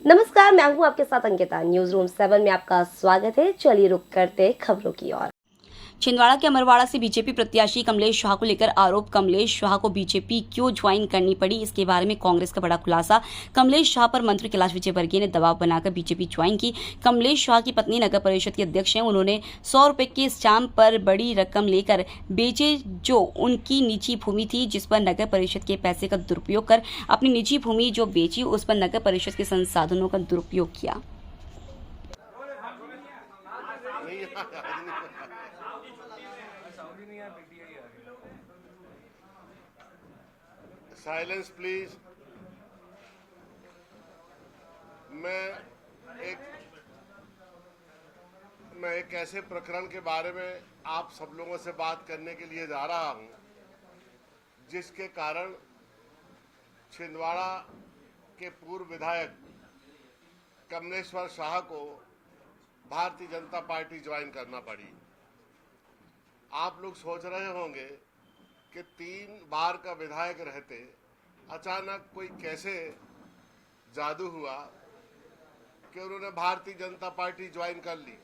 नमस्कार, मैं हूँ आपके साथ अंकिता। न्यूज रूम 7 में आपका स्वागत है। चलिए रुक करते हैं खबरों की ओर। छिंदवाड़ा के अमरवाड़ा से बीजेपी प्रत्याशी कमलेश शाह को लेकर आरोप। कमलेश शाह को बीजेपी क्यों ज्वाइन करनी पड़ी, इसके बारे में कांग्रेस का बड़ा खुलासा। कमलेश शाह पर मंत्री कैलाश विजयवर्गीय ने दबाव बनाकर बीजेपी ज्वाइन की। कमलेश शाह की पत्नी नगर परिषद की अध्यक्ष हैं। उन्होंने 100 रुपए के स्टाम्प पर बड़ी रकम लेकर बेचे, जो उनकी निजी भूमि थी, जिस पर नगर परिषद के पैसे का दुरुपयोग कर अपनी निजी भूमि जो बेची, उस पर नगर परिषद के संसाधनों का दुरुपयोग किया। Silence please. मैं एक ऐसे प्रकरण के बारे में आप सब लोगों से बात करने के लिए जा रहा हूं, जिसके कारण छिंदवाड़ा के पूर्व विधायक कमलेश्वर शाह को भारतीय जनता पार्टी ज्वाइन करना पड़ी। आप लोग सोच रहे होंगे कि 3 बार का विधायक रहते अचानक कोई कैसे जादू हुआ कि उन्होंने भारतीय जनता पार्टी ज्वाइन कर ली।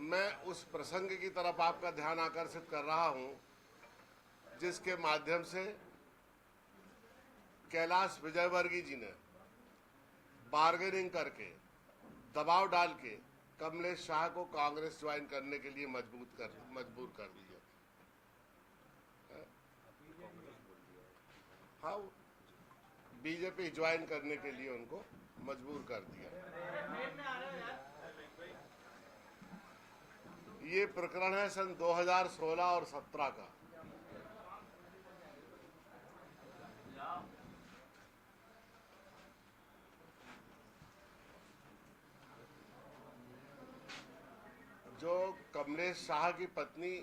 मैं उस प्रसंग की तरफ आपका ध्यान आकर्षित कर रहा हूं, जिसके माध्यम से कैलाश विजयवर्गीय जी ने बार्गेनिंग करके, दबाव डाल के कमलेश शाह को कांग्रेस ज्वाइन करने के लिए मजबूर कर दिया। हाँ, बीजेपी ज्वाइन करने के लिए उनको मजबूर कर दिया। ये प्रकरण है सन 2016 और 17 का। जो कमलेश शाह की पत्नी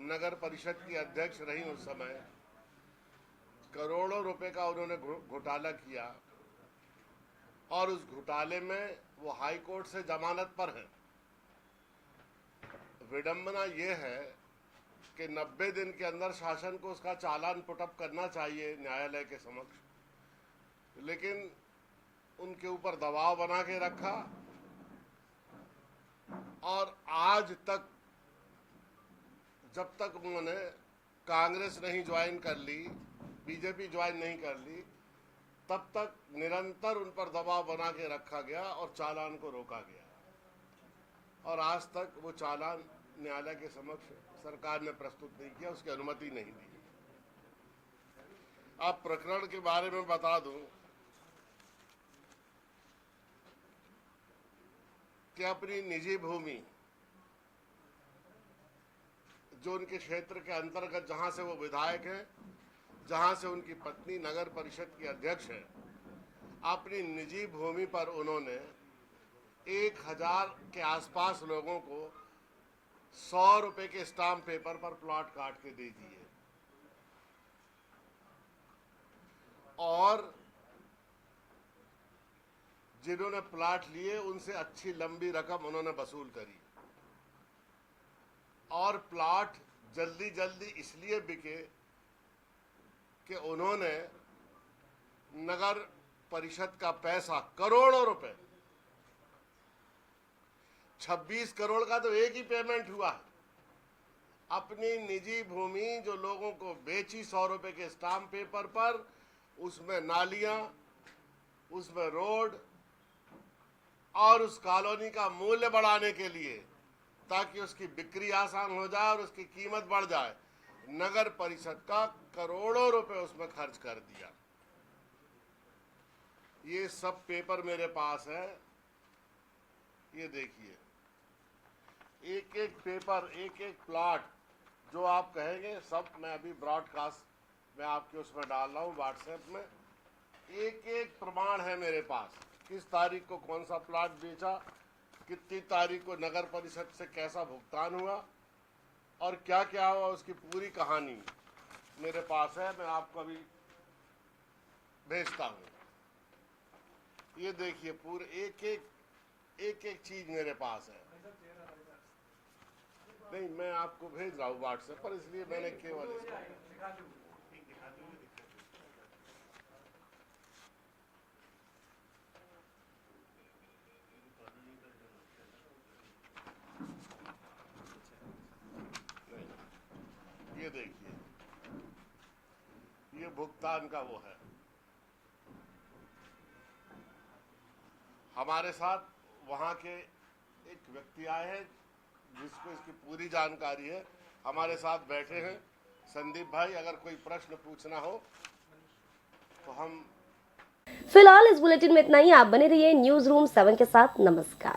नगर परिषद की अध्यक्ष रही, उस समय करोड़ों रुपए का उन्होंने घोटाला किया और उस घोटाले में वो हाई कोर्ट से जमानत पर है। विडंबना ये है कि 90 दिन के अंदर शासन को उसका चालान पुटअप करना चाहिए न्यायालय के समक्ष, लेकिन उनके ऊपर दबाव बना के रखा और आज तक, जब तक उन्होंने कांग्रेस नहीं ज्वाइन कर ली, बीजेपी ज्वाइन नहीं कर ली, तब तक निरंतर उन पर दबाव बना के रखा गया और चालान को रोका गया और आज तक वो चालान न्यायालय के समक्ष सरकार ने प्रस्तुत नहीं किया, उसकी अनुमति नहीं दी। अब प्रकरण के बारे में बता दूं कि अपनी निजी भूमि, जो उनके क्षेत्र के अंतर्गत, जहां से वो विधायक हैं, जहां से उनकी पत्नी नगर परिषद की अध्यक्ष है, अपनी निजी भूमि पर उन्होंने 1000 के आसपास लोगों को 100 रुपए के स्टाम्प पेपर पर प्लॉट काट के दे दिए और जिन्होंने प्लॉट लिए उनसे अच्छी लंबी रकम उन्होंने वसूल करी और प्लॉट जल्दी जल्दी इसलिए बिके कि उन्होंने नगर परिषद का पैसा, करोड़ों रुपए, 26 करोड़ का तो एक ही पेमेंट हुआ है, अपनी निजी भूमि जो लोगों को बेची 100 रुपए के स्टाम्प पेपर पर, उसमें नालियां, उसमें रोड और उस कॉलोनी का मूल्य बढ़ाने के लिए, ताकि उसकी बिक्री आसान हो जाए और उसकी कीमत बढ़ जाए, नगर परिषद का करोड़ों रुपए उसमें खर्च कर दिया। ये सब पेपर मेरे पास है, ये देखिए, एक एक पेपर, एक एक प्लॉट, जो आप कहेंगे सब मैं अभी ब्रॉडकास्ट में आपके उसमें डाल रहा हूँ व्हाट्सएप में। एक एक प्रमाण है मेरे पास, किस तारीख को कौन सा प्लॉट बेचा, कितनी तारीख को नगर परिषद से कैसा भुगतान हुआ और क्या क्या हुआ, उसकी पूरी कहानी मेरे पास है। मैं आपको अभी भेजता हूँ। ये देखिए, पूरे एक एक चीज मेरे पास है। नहीं, मैं आपको भेज रहा हूँ व्हाट्सएप पर, इसलिए मैंने केवल इसको ये देखिए, ये भुगतान का वो है। हमारे साथ वहां के एक व्यक्ति आए हैं जिसको इसकी पूरी जानकारी है, हमारे साथ बैठे हैं। संदीप भाई, अगर कोई प्रश्न पूछना हो तो हम। फिलहाल इस बुलेटिन में इतना ही। आप बने रहिए न्यूज रूम 7 के साथ। नमस्कार।